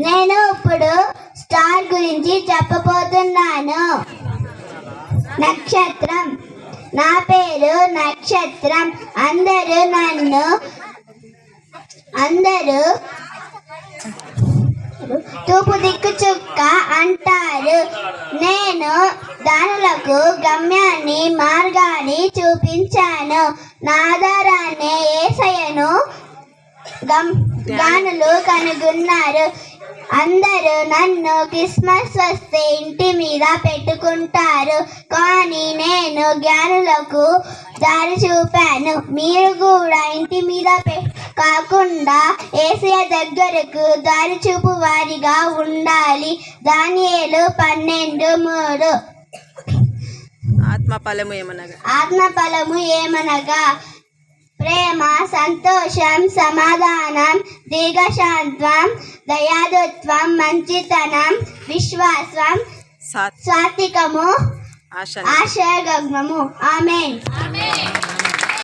నేను ఇప్పుడు స్టార్ గురించి చెప్పబోతున్నాను. నక్షత్రం. నా పేరు నక్షత్రం. అందరూ తూపు దిక్కు చుక్క అంటారు. నేను దానులకు గమ్యాన్ని మార్గాన్ని చూపించాను. నా ఆధారాన్ని యేసయ్యను గానులు కనుగొన్నారు. అందరూ నన్ను క్రిస్మస్ వస్తే ఇంటి మీద పెట్టుకుంటారు, కానీ నేను జ్ఞానులకు దారి చూపాను. మీరు కూడా ఇంటి మీద కాకుండా యేసయ్య దగ్గరకు దారి చూపు వారిగా ఉండాలి. దానియేలు 12:3. ఆత్మఫలము ఏమనగా ప్రేమ, సంతోషం, సమాధానం, దీర్ఘశాంతం, దయాదుత్వం, మంచితనం, విశ్వాసం, సాత్వికము, ఆశాగమము. ఆమేన్.